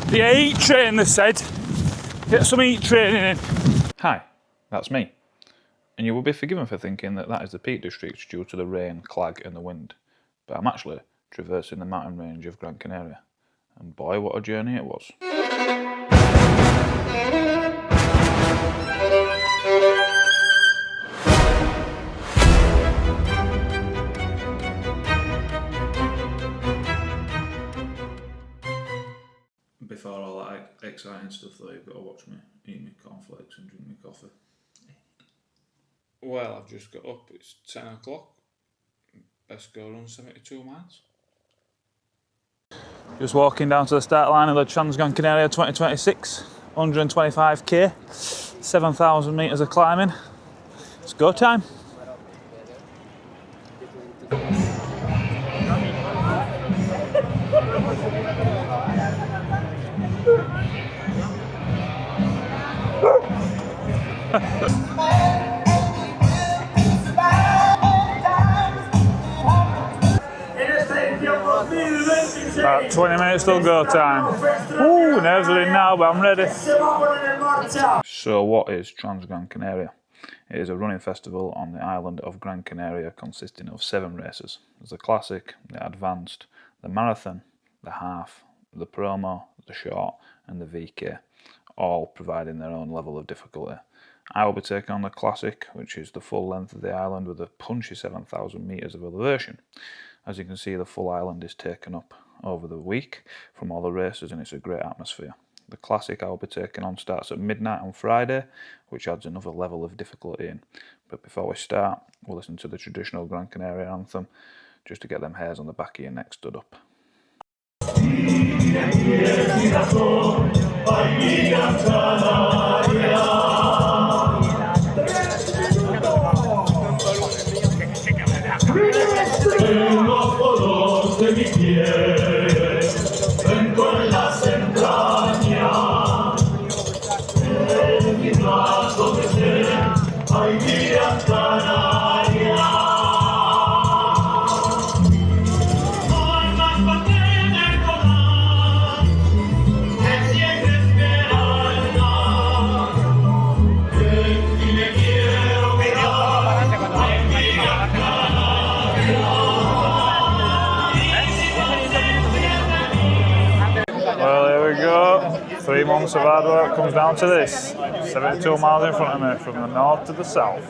The A8 train, they said. Get some heat training in. Hi, that's me. And you will be forgiven for thinking that that is the Peak District due to the rain, clag and the wind. But I'm actually traversing the mountain range of Gran Canaria. And boy, what a journey it was. Before all that exciting stuff though, you've got to watch me eat my cornflakes and drink my coffee. Well, I've just got up, it's 10 o'clock. Best go run 72 miles. Just walking down to the start line of the Trans Gran Canaria 2026. 125k, 7,000 metres of climbing. It's go time. About 20 minutes till go time. Ooh, nerves are in now, but I'm ready. So what is Trans Gran Canaria? It is a running festival on the island of Gran Canaria consisting of 7 races. There's the Classic, the Advanced, the Marathon, the Half, the Promo, the Short and the VK, all providing their own level of difficulty. I will be taking on the Classic, which is the full length of the island with a punchy 7,000 metres of elevation. As you can see, the full island is taken up over the week from all the races and it's a great atmosphere. The Classic I will be taking on starts at midnight on Friday, which adds another level of difficulty in. But before we start, we'll listen to the traditional Gran Canaria anthem just to get them hairs on the back of your neck stood up. Well, here we go. 3 months of hard work comes down to this. 72 miles in front of me from the north to the south.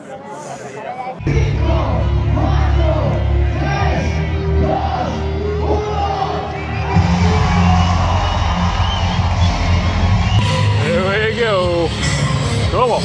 Here we go. Come on.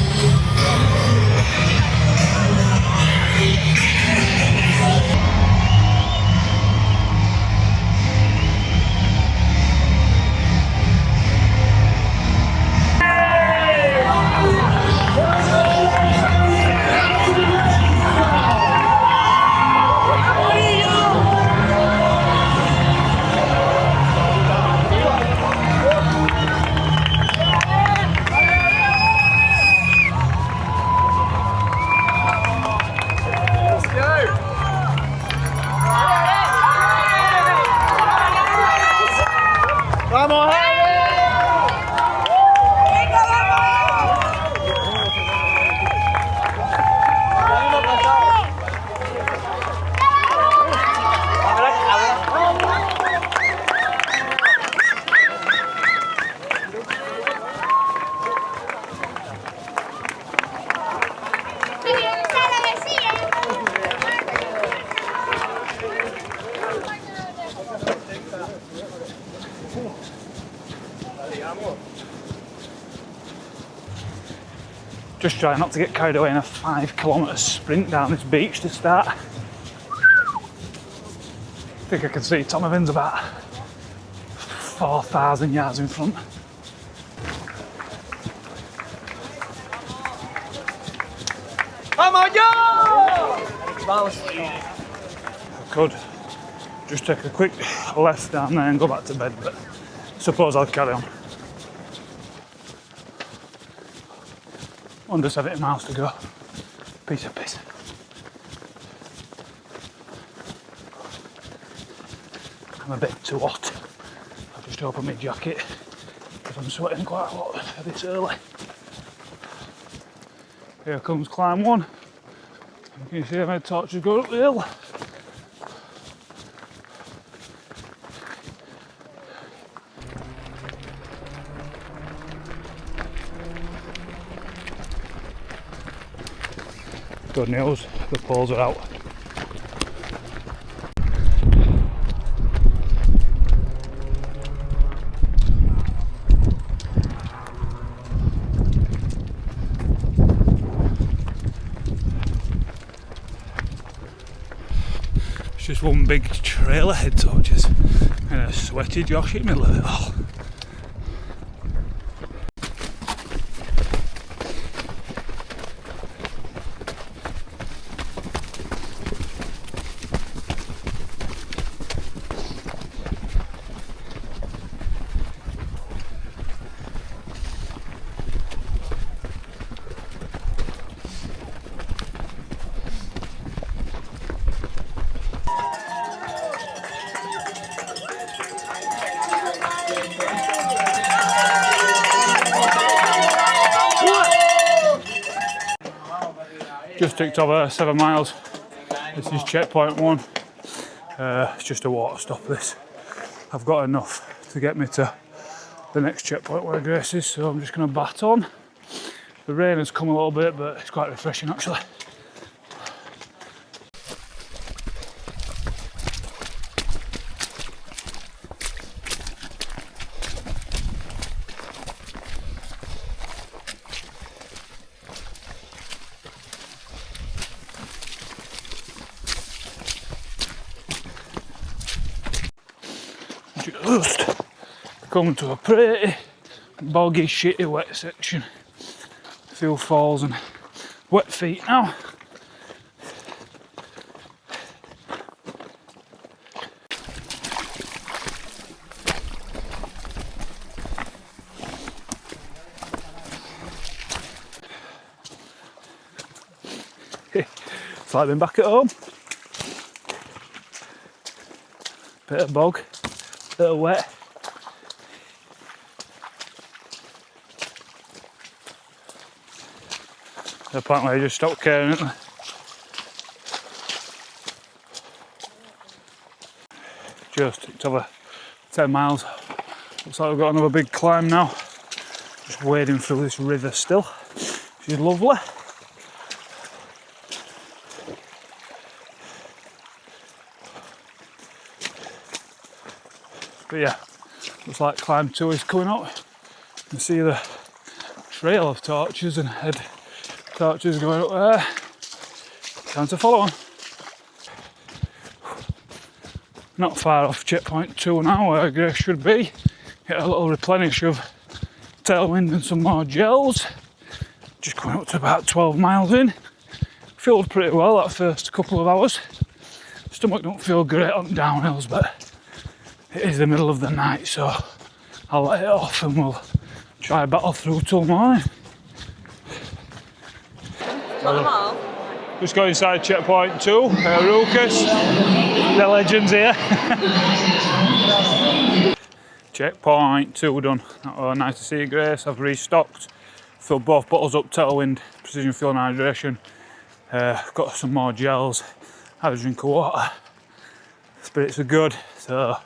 Just trying not to get carried away in a 5-kilometre sprint down this beach to start. I think I can see Tom Evans about 4,000 yards in front. I could just take a quick left down there and go back to bed, but I suppose I'll carry on. Under 70 miles to go. Piece of piss. I'm a bit too hot. I'll just open my jacket, I'm sweating quite a lot this early. Here comes climb 1. You can see my torches going up the hill. Good news, the poles are out. It's just one big trail ahead, torches, and a sweaty Josh in the middle of it all. Just ticked over 7 miles. This is checkpoint 1. It's just a water stop this. I've got enough to get me to the next checkpoint where Grace is, so I'm just going to bat on. The rain has come a little bit, but it's quite refreshing actually. Just come to a pretty boggy, shitty, wet section. A few falls and wet feet now. It's like being back at home. Bit of bog. Bit of wet. Apparently I just stopped caring, didn't I? Just ticked over 10 miles. Looks like we've got another big climb now. Just wading through this river still, which is lovely. But yeah, looks like climb 2 is coming up. You can see the trail of torches and head torches going up there. Time to follow on. Not far off checkpoint 2 now where Grace should be. Get a little replenish of tailwind and some more gels. Just going up to about 12 miles in. Filled pretty well that first couple of hours. Stomach don't feel great on downhills, but it is the middle of the night, so I'll let it off and we'll try battle through till morning. Just go inside checkpoint 2, Rucus, the legends here. Checkpoint 2 done. Oh, nice to see you, Grace. I've restocked, filled both bottles up, tailwind, precision fuel and hydration. Got some more gels, had a drink of water. Spirits are good, so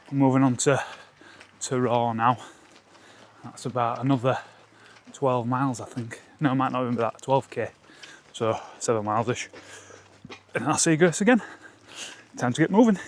I'm moving on to Raw now. That's about another 12 miles, I think. No, it might not even be that, 12k. So 7 miles-ish. And I'll see you Grace again. Time to get moving.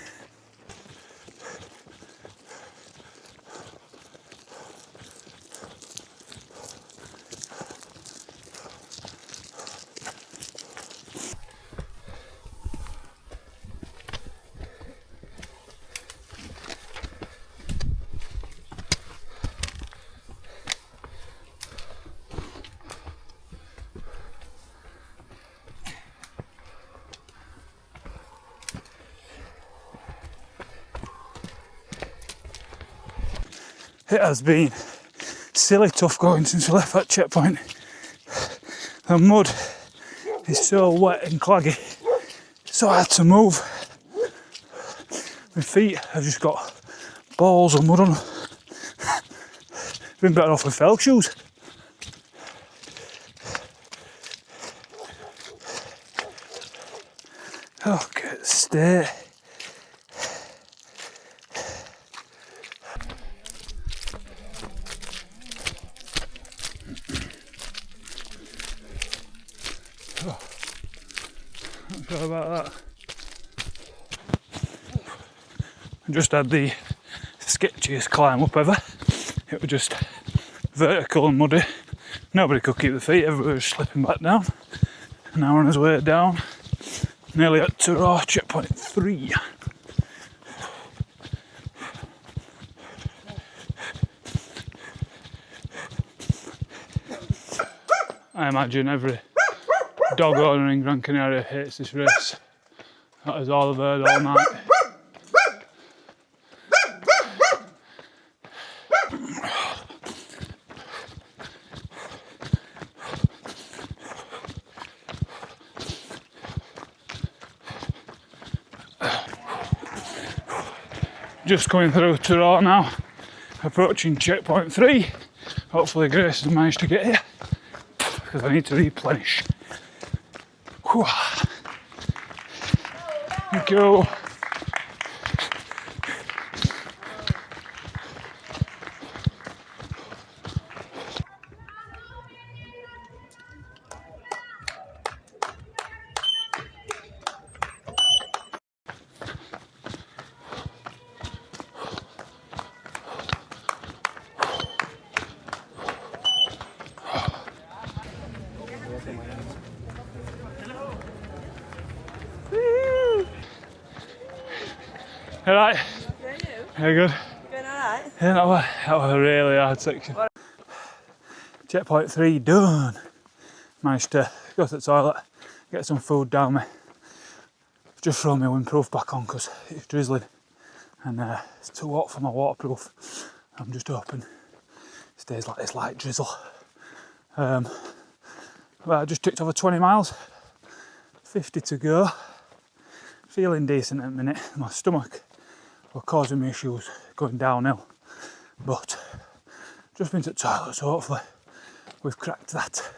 It has been silly tough going since we left that checkpoint. The mud is so wet and claggy, it's so hard to move. My feet have just got balls of mud on them. Been better off with fell shoes. Okay, stay. Oh, not sure about that. I just had the sketchiest climb up ever. It was just vertical and muddy. Nobody could keep the feet, everybody was slipping back down. Now on his way down, nearly at to checkpoint 3. I imagine every dog owner in Gran Canaria hates this race. That is all I've heard all night. Just coming through Turo now, approaching checkpoint 3. Hopefully Grace has managed to get here, because I need to replenish. Whew. Thank you. All right. Very good. Going alright? Yeah, that was a really hard section. Checkpoint 3 done. Managed to go to the toilet, get some food down me. Just throw my windproof back on because it's drizzling and it's too hot for my waterproof. I'm just hoping it stays like this light drizzle. Well, I just ticked over 20 miles, 50 to go. Feeling decent at the minute. My stomach were causing me issues going downhill, but just been to the toilet, so hopefully we've cracked that.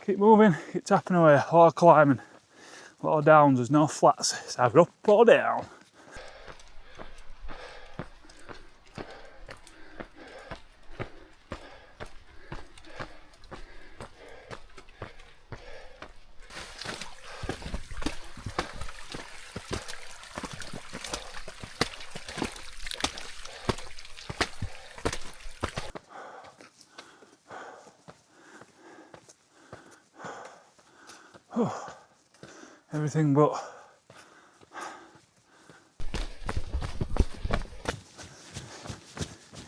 Keep moving, keep tapping away, a lot of climbing, a lot of downs, there's no flats, it's either up or down. Everything but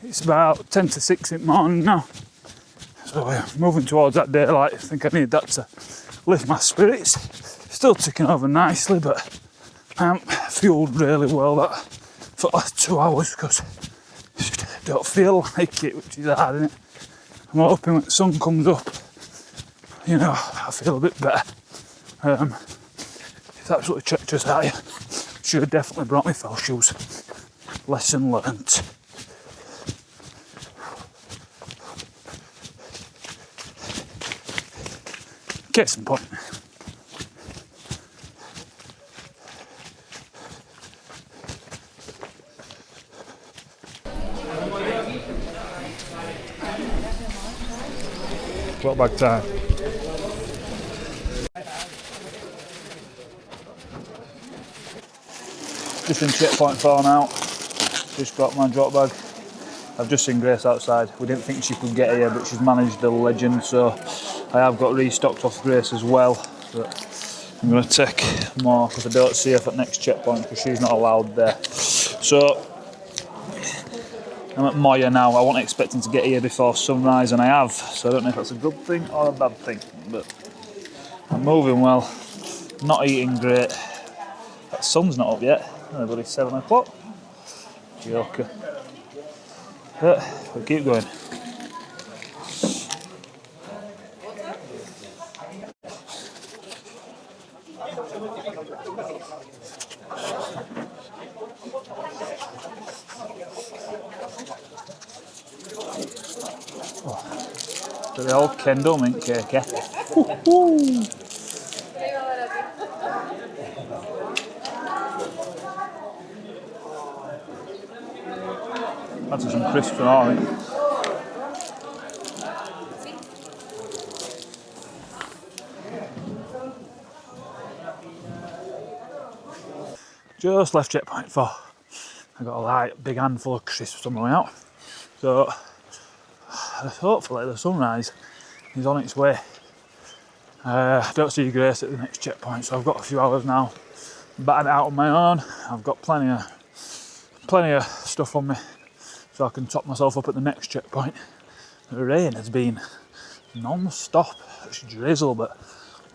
it's about 10 to 6 in the morning now, so we're moving towards that daylight. I think I need that to lift my spirits. Still ticking over nicely, but I haven't fueled really well that for the last 2 hours because I just don't feel like it, which is hard, isn't it? I'm hoping when the sun comes up, you know, I feel a bit better. It's absolutely treacherous out here. Should have definitely brought my fell shoes. Lesson learnt. Case in point. Drop bag time. Just in checkpoint 4 now, just got my drop bag. I've just seen Grace outside. We didn't think she could get here, but she's managed a legend, so I have got restocked off Grace as well. But I'm going to take more because I don't see her at next checkpoint because she's not allowed there. So I'm at Moya now. I wasn't expecting to get here before sunrise and I have, so I don't know if that's a good thing or a bad thing, but I'm moving well, not eating great. That sun's not up yet. Everybody's 7 o'clock. Joker. But we'll keep going. So the old Kendall mint cake, eh? Woo-hoo. That's some crisps and all, I think. Just left checkpoint 4. I got a big handful of crisps on my way out. So hopefully the sunrise is on its way. I don't see Grace at the next checkpoint, so I've got a few hours now. Batting it out on my own. I've got plenty of stuff on me, so I can top myself up at the next checkpoint. The rain has been non-stop. It's drizzle, but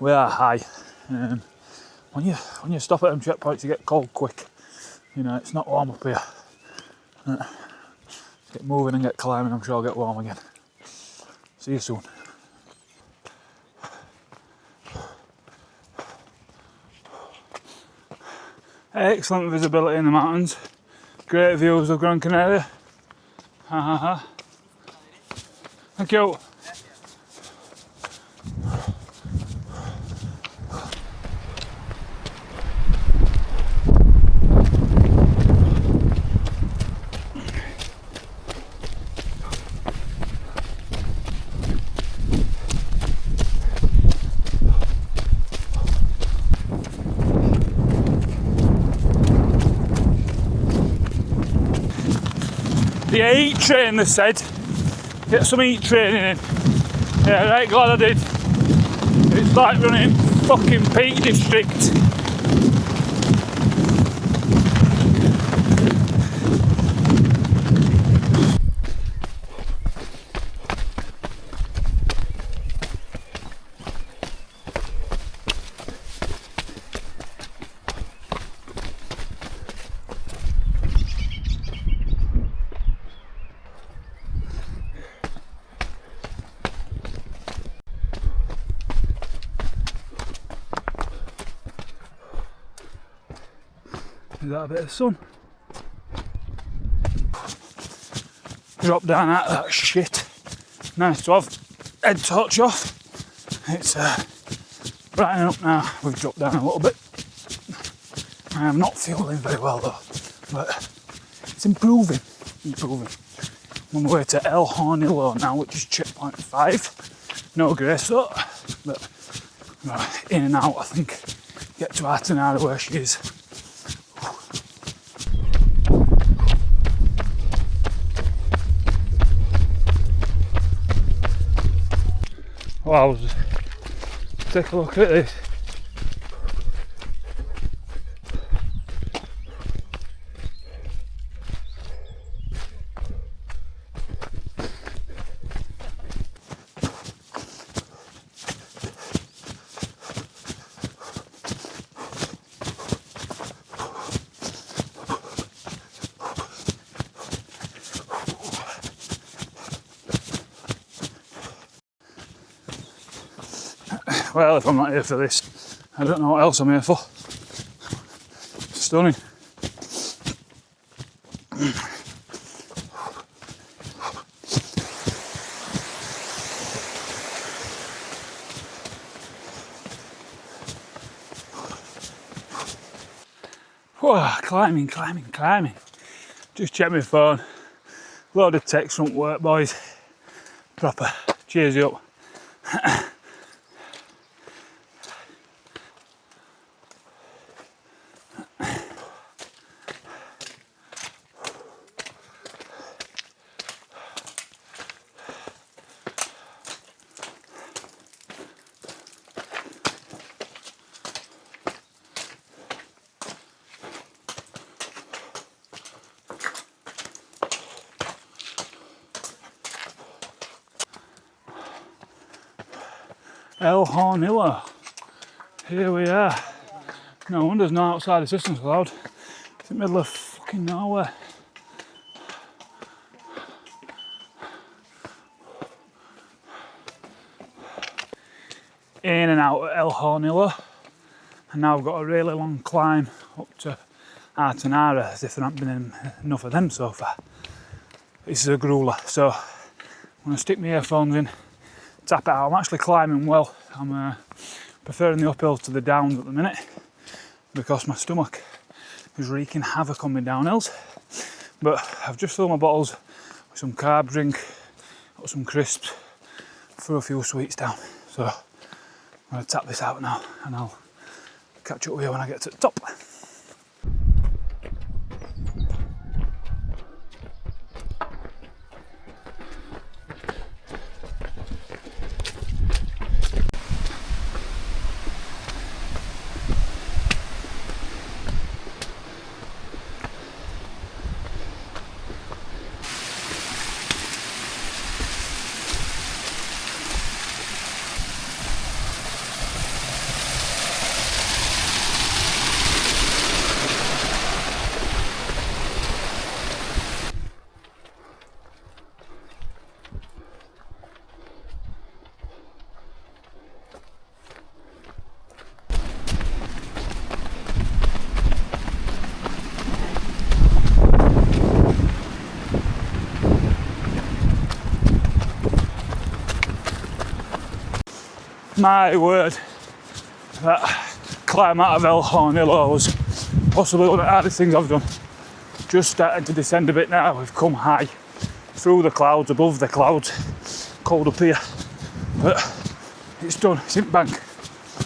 we are high. When you stop at them checkpoints, you get cold quick. You know, it's not warm up here. Get moving and get climbing, I'm sure I'll get warm again. See you soon. Excellent visibility in the mountains. Great views of Gran Canaria. Ha ha ha. Thank you. The heat train, they said. Get some heat training in. Yeah, right, glad I did. It's like running fucking Peak District. Is that a bit of sun? Drop down out of that shit. Nice to have head torch off. It's brightening up now. We've dropped down a little bit. I am not feeling very well though, but it's improving. I'm on the way to El Hornillo now, which is checkpoint 5. No Grace though, but in and out I think. Get to Artenara where she is. Wow, take a look at this. Well, if I'm not here for this, I don't know what else I'm here for. Stunning. Whoa, climbing. Just check my phone. Load of text won't work, boys. Proper. Cheers you up. El Hornillo. Here we are. No wonder there's no outside assistance allowed. It's in the middle of fucking nowhere. In and out at El Hornillo. And now I've got a really long climb up to Artenara, as if there haven't been enough of them so far. This is a grueler, so I'm going to stick my earphones in, tap it out. I'm actually climbing well. I'm preferring the uphills to the downs at the minute because my stomach is wreaking havoc on my downhills. But I've just filled my bottles with some carb drink, got some crisps, threw a few sweets down. So I'm going to tap this out now and I'll catch up with you when I get to the top. My word, that climb out of El Hornillo was possibly one of the hardest things I've done. Just starting to descend a bit now. We've come high through the clouds, above the clouds. Cold up here, but it's done. It's in bank.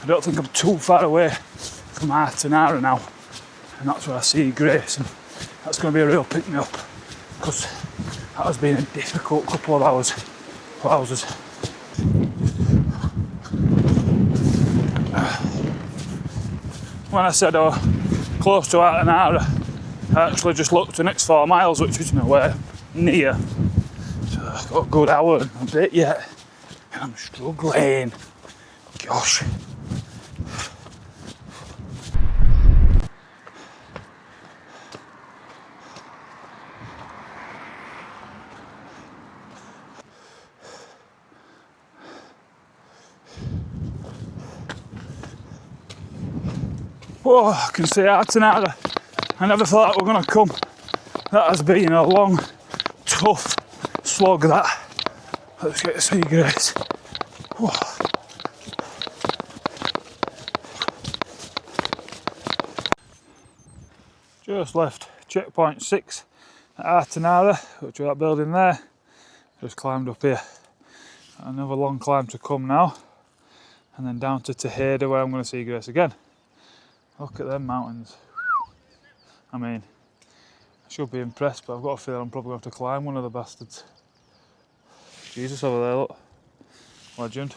I don't think I'm too far away from Artenara now, and that's where I see Grace, and that's going to be a real pick me up because that has been a difficult couple of hours. Wowzers. When I said I was close to Artenara, I actually just looked the next 4 miles, which is nowhere near. So I've got a good hour and a bit yet, and I'm struggling. Gosh. Oh, I can see Artenara. I never thought we were going to come. That has been a long, tough slog, that. Let's get to see Grace. Oh. Just left checkpoint 6 at Artenara, which is that building there. Just climbed up here. Another long climb to come now. And then down to Tejeda, where I'm going to see Grace again. Look at them mountains. I mean, I should be impressed, but I've got a feeling I'm probably going to have to climb one of the bastards. Jesus over there, look. Legend.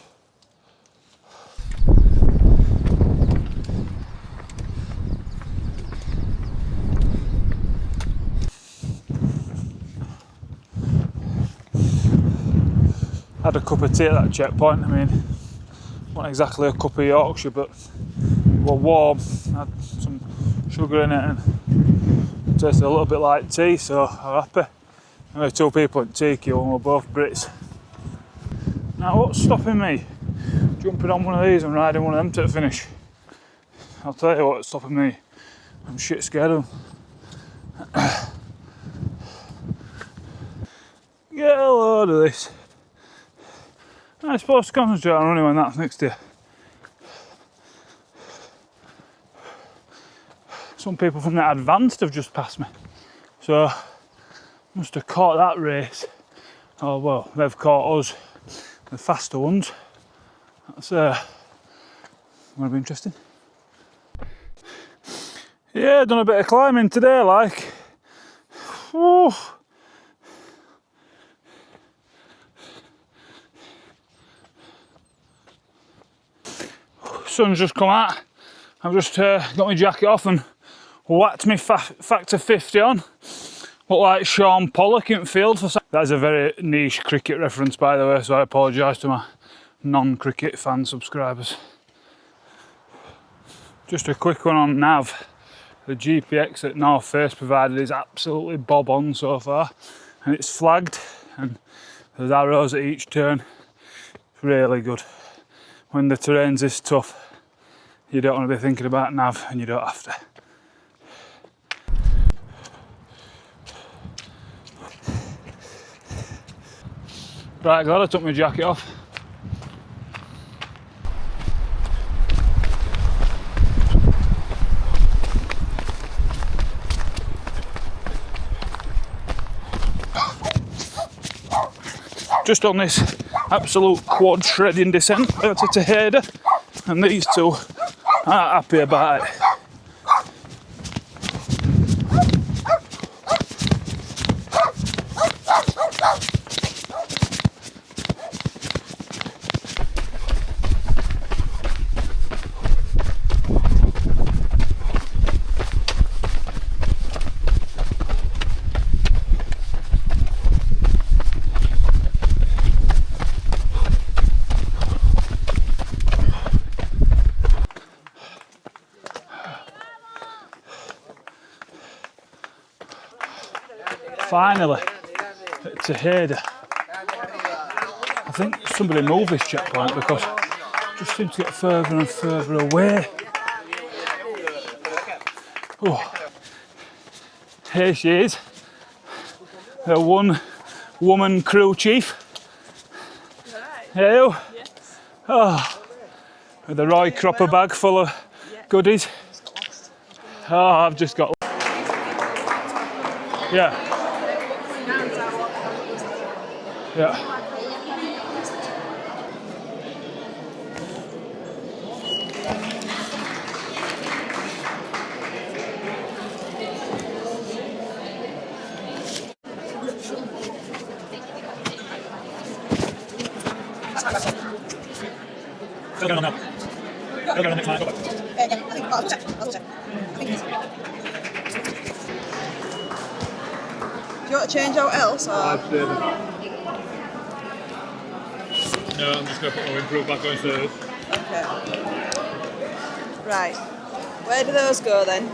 Had a cup of tea at that checkpoint. I mean, not exactly a cup of Yorkshire, but were warm, had some sugar in it and tasted a little bit like tea, so I'm happy. Only 2 people in tea queue and we're both Brits. Now what's stopping me jumping on one of these and riding one of them to the finish? I'll tell you what's stopping me. I'm shit scared of them. Get a load of this. I'm supposed to concentrate on running when that's next to you. Some people from the advanced have just passed me, so must have caught that race. Oh well, they've caught us, the faster ones. That's going to be interesting. Yeah, done a bit of climbing today, like. Whew. Sun's just come out. I've just got my jacket off and whacked my factor 50 on. Look like Sean Pollock in field for. That is a very niche cricket reference, by the way, so I apologise to my non-cricket fan subscribers. Just a quick one on nav. The GPX that North Face provided is absolutely bob on so far, and it's flagged and there's arrows at each turn. It's really good. When the terrain's this tough, you don't want to be thinking about nav, and you don't have to. Right, glad I took my jacket off. just on this absolute quad shredding descent to Tejeda, and these two aren't happy about it. Finally, at Tejeda. I think somebody moved this checkpoint because it just seems to get further and further away. Oh. Here she is, the one woman crew chief. Hey, oh, with the Roy Cropper bag full of goodies. Oh, I've just got. Yeah. Yeah. Still going on now. Still going on next time. Go back. Do you want to change out else? Or? No, I'm just going to put my improve back on service. Okay. Right. Where do those go then?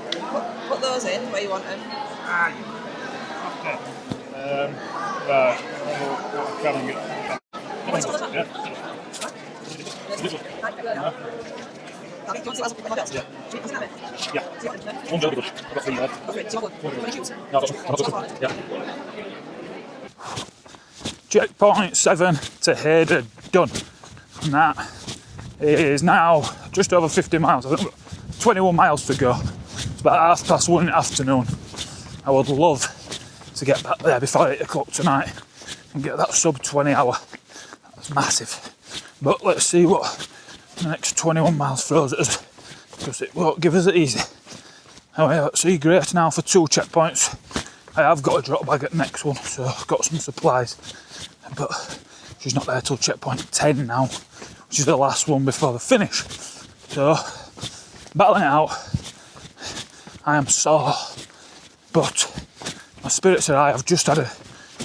Put those in where you want them. Okay. Right. We'll try and get. Yeah. Checkpoint 7 Tejeda done. And that is now just over 50 miles. I think 21 miles to go. It's about 1:30 in the afternoon. I would love to get back there before 8 o'clock tonight and get that sub 20 hour. That's massive. But let's see what the next 21 miles throws at us, because it won't give us it easy. Anyway, let's see Grace now for 2 checkpoints. I have got a drop bag at the next one, so I've got some supplies. But she's not there till checkpoint 10 now, which is the last one before the finish. So, battling it out. I am sore, but my spirits are high. I've just had a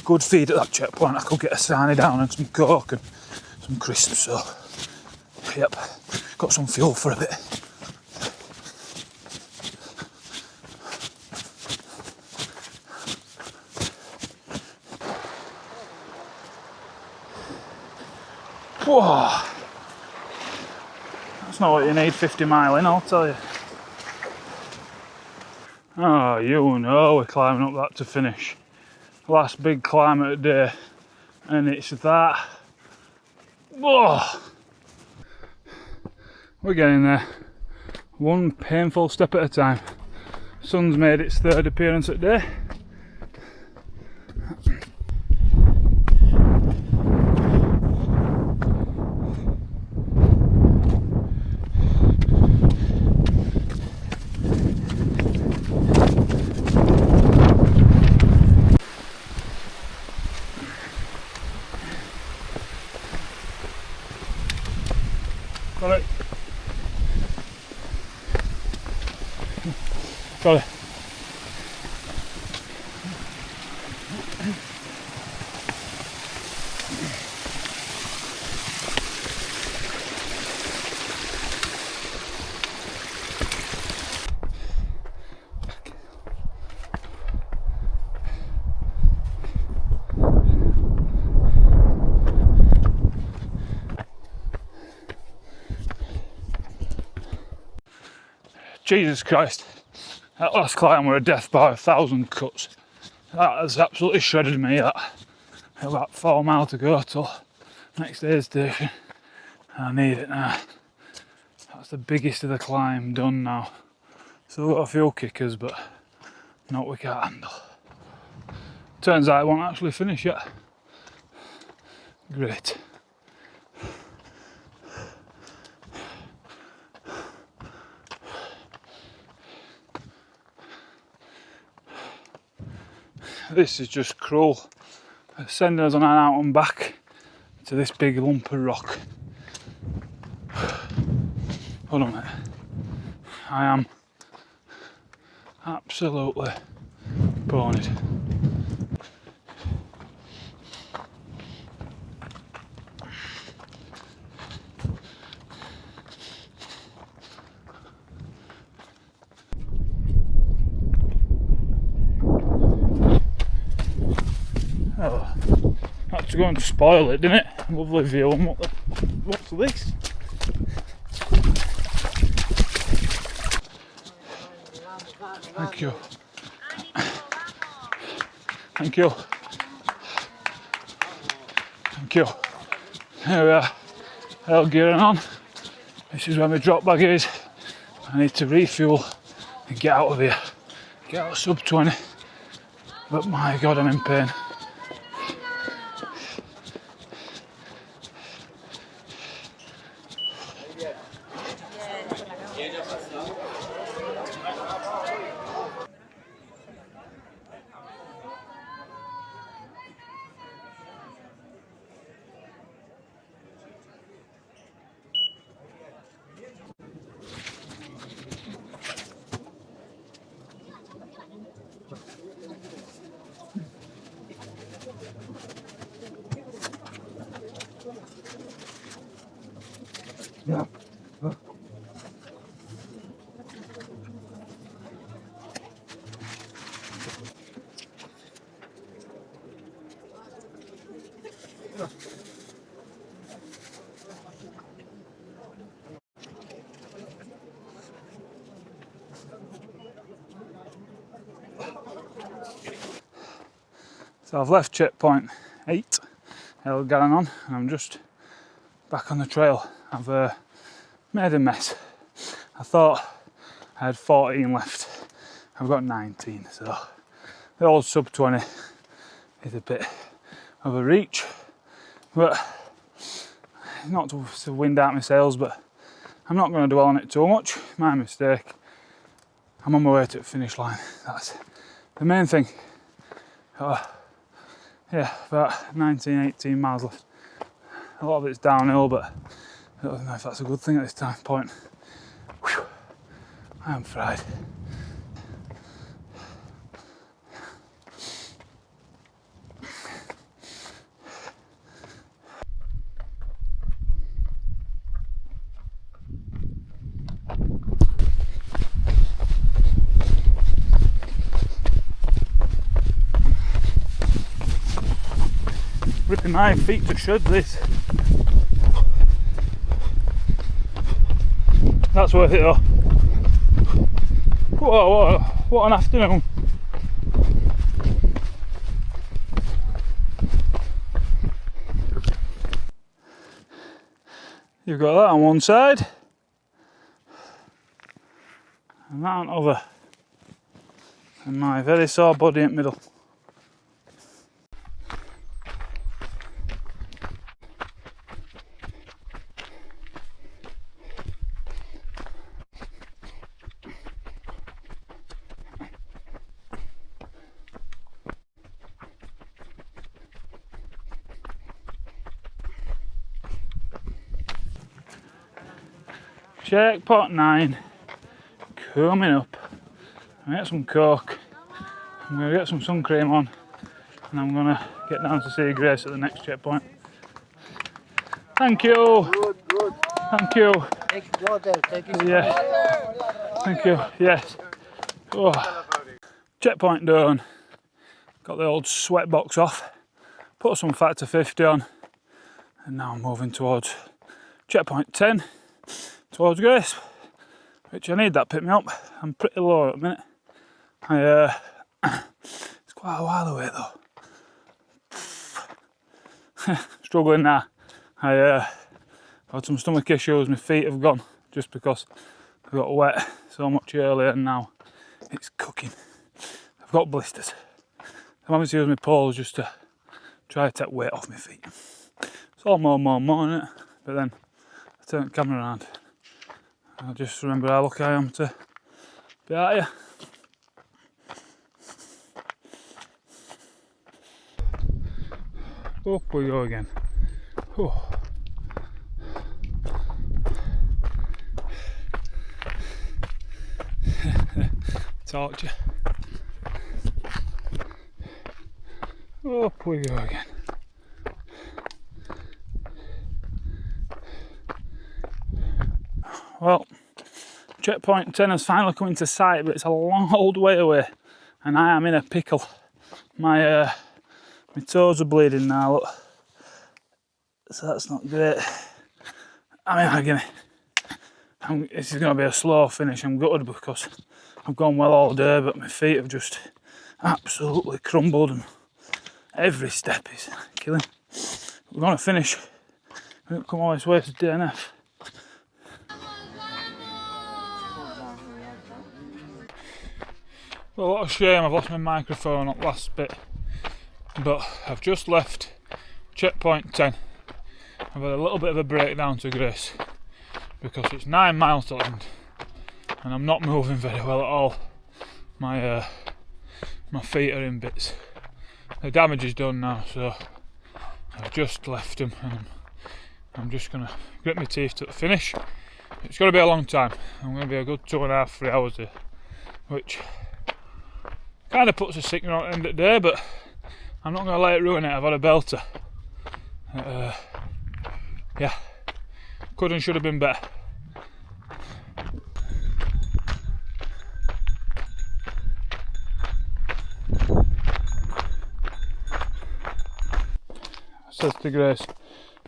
good feed at that checkpoint. I could get a sarnie down and some coke and some crisps, so yep, got some fuel for a bit. Whoa, that's not what you need 50 mile in, I'll tell you. Oh, you know we're climbing up that to finish. Last big climb of the day, and it's that. Whoa. We're getting there, one painful step at a time. Sun's made its 3rd appearance at day. Got it. Got it. Jesus Christ, that last climb were a death by 1,000 cuts. That has absolutely shredded me. That about 4 miles to go till next aid station. I need it now. That's the biggest of the climb done now. Still got a few kickers, but not we can't handle. Turns out it won't actually finish yet. Great. This is just cruel. Sending us on an out and back to this big lump of rock. Hold on a minute. I am absolutely ponied. Oh, had to go and spoil it, didn't it? Lovely view. And what's this? Thank you. Thank you. Thank you. There we are. All gearing on. This is where my drop bag is. I need to refuel and get out of here. Get out of sub 20. But my God, I'm in pain. So I've left checkpoint 8, El Garanon, and I'm just back on the trail. I've made a mess. I thought I had 14 left. I've got 19, so the old sub 20 is a bit of a reach, but not to wind out my sails, but I'm not going to dwell on it too much. My mistake. I'm on my way to the finish line. That's the main thing. Yeah, about 19, 18 miles left. A lot of it's downhill, but I don't know if that's a good thing at this time point. Whew. I am fried. Ripping my feet to shreds, this. That's worth it though. Whoa, what an afternoon. You've got that on one side and that on the other, and my very sore body in the middle. Checkpoint 9 coming up. I'm gonna get some coke, I'm gonna get some sun cream on, and I'm gonna get down to see Grace at the next checkpoint. Thank you. Good. Thank you. Take water, take it. Yeah. Thank you. Yes. Oh. Checkpoint done. Got the old sweat box off. Put some factor 50 on, and now I'm moving towards checkpoint 10. Towards Grace, which I need that pick me up. I'm pretty low at the minute. It's quite a while away though. Struggling now. I had some stomach issues. My feet have gone just because I got wet so much earlier, and now it's cooking. I've got blisters. I'm having to use my poles just to try to take weight off my feet. It's all more, isn't it? But then I turn the camera around. I just remember how lucky I am to be out here. Up we go again. Oh. Torture. Up we go again. Well, checkpoint 10 has finally come into sight, but it's a long old way away, and I am in a pickle. My toes are bleeding now, look. So that's not great. I mean, this is going to be a slow finish. I'm gutted because I've gone well all day, but my feet have just absolutely crumbled, and every step is killing. We're going to finish. We didn't come all this way to DNF. Well, what a shame I've lost my microphone at last bit, but I've just left checkpoint 10. I've had a little bit of a breakdown to Grace because it's 9 miles to land and I'm not moving very well at all. My feet are in bits. The damage is done now, so I've just left them and I'm just going to grit my teeth to the finish. It's going to be a long time. I'm going to be a good 2.5, 3 hours here, which kind of puts a sickener on at the end of the day, but I'm not going to let it ruin it. I've had a belter. Yeah, could and should have been better. I said to Grace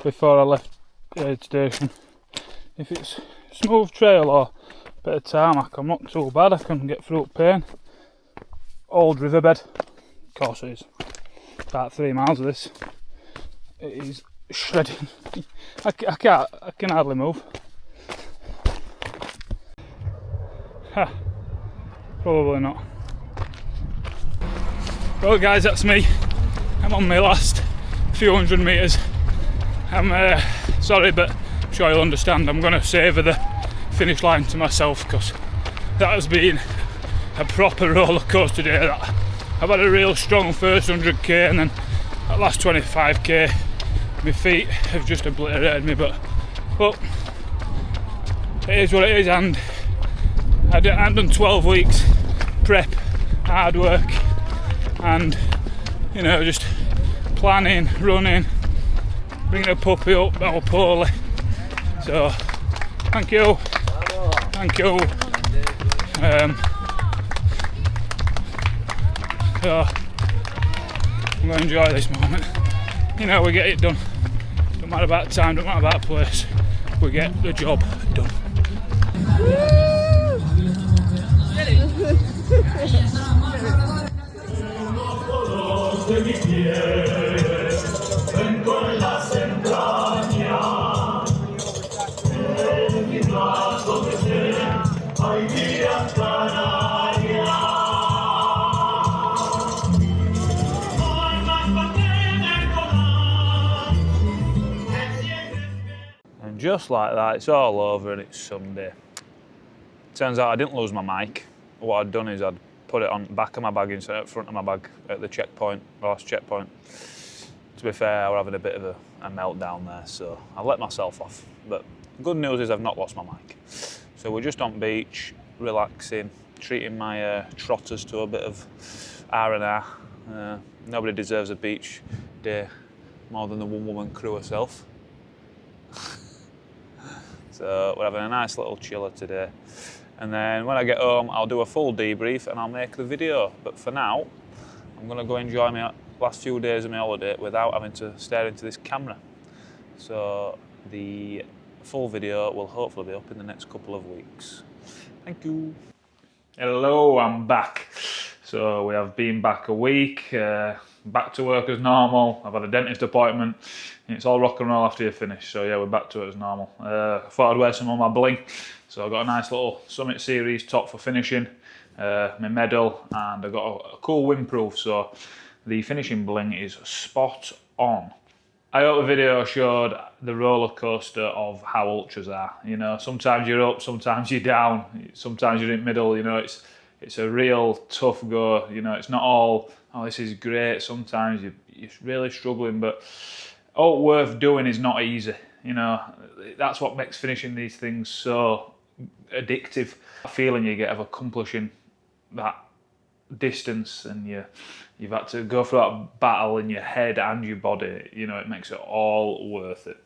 before I left the aid station, if it's smooth trail or a bit of tarmac, I'm not too bad. I can get through pain. Old riverbed, of course it is. About 3 miles of this. It is shredding. I can hardly move. Ha, probably not. Well guys, that's me. I'm on my last few hundred metres. I'm sorry, but I'm sure you'll understand. I'm going to savour the finish line to myself because that has been a proper roller coaster day. That I've had a real strong first 100k and then that last 25k my feet have just obliterated me, but it is what it is, and I've done 12 weeks prep, hard work, and you know, just planning, running, bringing a puppy up all poorly. So thank you. So I'm going to enjoy this moment. You know, we get it done. Don't matter about time, don't matter about place. We get the job done. And just like that, it's all over and it's Sunday. Turns out I didn't lose my mic. What I'd done is I'd put it on the back of my bag instead of front of my bag at the checkpoint, last checkpoint. To be fair, I was having a bit of a meltdown there, so I let myself off. But good news is I've not lost my mic. So we're just on beach, relaxing, treating my trotters to a bit of R&R. Nobody deserves a beach day more than the one-woman crew herself. So we're having a nice little chiller today. And then when I get home, I'll do a full debrief and I'll make the video. But for now, I'm going to go enjoy my last few days of my holiday without having to stare into this camera. So the full video will hopefully be up in the next couple of weeks. Thank you. Hello, I'm back. So we have been back a week, back to work as normal. I've had a dentist appointment. It's all rock and roll after you finish. So yeah, we're back to it as normal. I thought I'd wear some of my bling. So I've got a nice little Summit Series top for finishing, my medal, and I've got a cool windproof. So the finishing bling is spot on. I hope the video showed the roller coaster of how ultras are. You know, sometimes you're up, sometimes you're down, sometimes you're in the middle. You know, it's a real tough go. You know, it's not all, oh, this is great. Sometimes you're really struggling, but all worth doing is not easy. You know, that's what makes finishing these things so addictive. That feeling you get of accomplishing that distance, and you've had to go through that battle in your head and your body. You know, it makes it all worth it.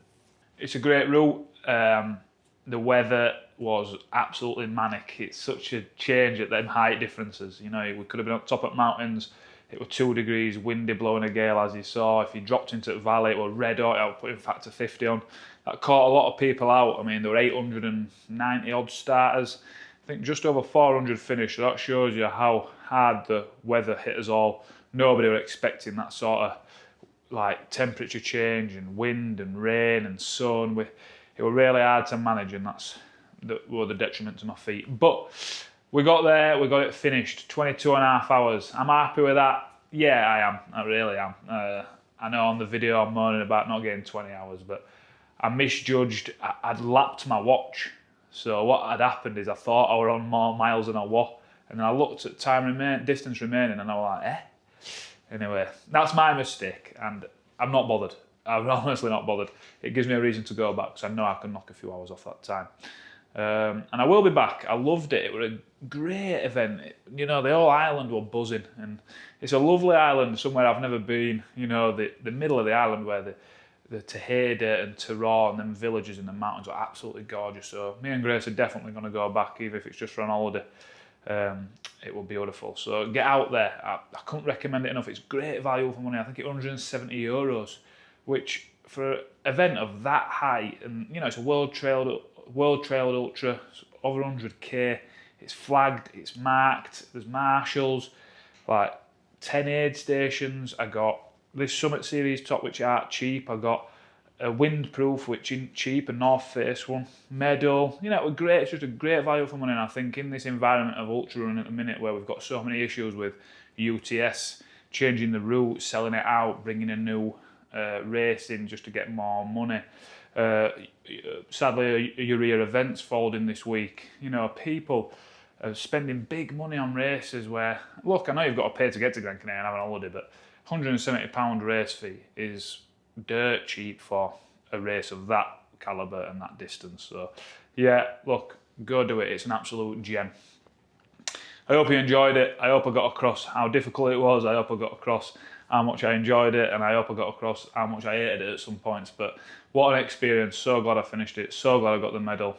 It's a great route. The weather was absolutely manic. It's such a change at them height differences. You know, we could have been up top at mountains. It was 2 degrees, windy, blowing a gale, as you saw. If you dropped into the valley, it was red hot. I was putting factor 50 on. That caught a lot of people out. I mean, there were 890 odd starters. I think just over 400 finished. So that shows you how hard the weather hit us all. Nobody were expecting that sort of like temperature change and wind and rain and sun. It was really hard to manage, and that's the detriment to my feet. But we got there, we got it finished, 22.5 hours. I'm happy with that. Yeah, I am. I really am. I know on the video I'm moaning about not getting 20 hours, but I misjudged. I'd lapped my watch. So what had happened is I thought I were on more miles than I was. And then I looked at distance remaining, and I was like, eh? Anyway, that's my mistake, and I'm not bothered. I'm honestly not bothered. It gives me a reason to go back, because I know I can knock a few hours off that time. And I will be back. I loved it. It was a great event. You know, the whole island was buzzing, and it's a lovely island, somewhere I've never been. You know, the middle of the island where the Tejeda and Tyrol and them villages in the mountains are absolutely gorgeous. So me and Grace are definitely going to go back, even if it's just for an holiday. It will be beautiful. So get out there. I couldn't recommend it enough. It's great value for money. I think it's 170 euros, which for an event of that height, and you know, it's a world trailed ultra, it's over 100k. It's flagged, it's marked, there's marshals, like 10 aid stations. I got this Summit Series top, which aren't cheap. I got a windproof, which isn't cheap, a North Face one, medal. You know, it was great. It's just a great value for money. And I think in this environment of ultra running at the minute, where we've got so many issues with UTS, changing the route, selling it out, bringing a new race in just to get more money. Sadly, Urea events folding this week. You know, people are spending big money on races where, look, I know you've got to pay to get to Gran Canaria and have a holiday, but £170 race fee is dirt cheap for a race of that calibre and that distance. So yeah, look, go do it. It's an absolute gem. I hope you enjoyed it. I hope I got across how difficult it was. I hope I got across how much I enjoyed it, and I hope I got across how much I hated it at some points. But what an experience. So glad I finished it. So glad I got the medal.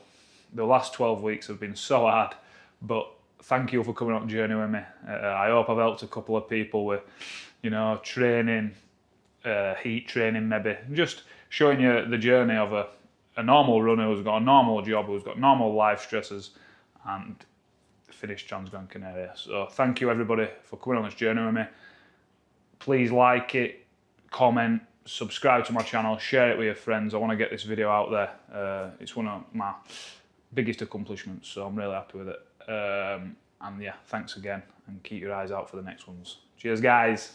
The last 12 weeks have been so hard, but thank you for coming on the journey with me. I hope I've helped a couple of people with, you know, training, heat training maybe, just showing you the journey of a normal runner who's got a normal job, who's got normal life stresses, and finished Trans Gran Canaria. So thank you everybody for coming on this journey with me. Please like it, comment, subscribe to my channel, share it with your friends. I want to get this video out there. It's one of my biggest accomplishments, so I'm really happy with it. And yeah, thanks again, and keep your eyes out for the next ones. Cheers guys.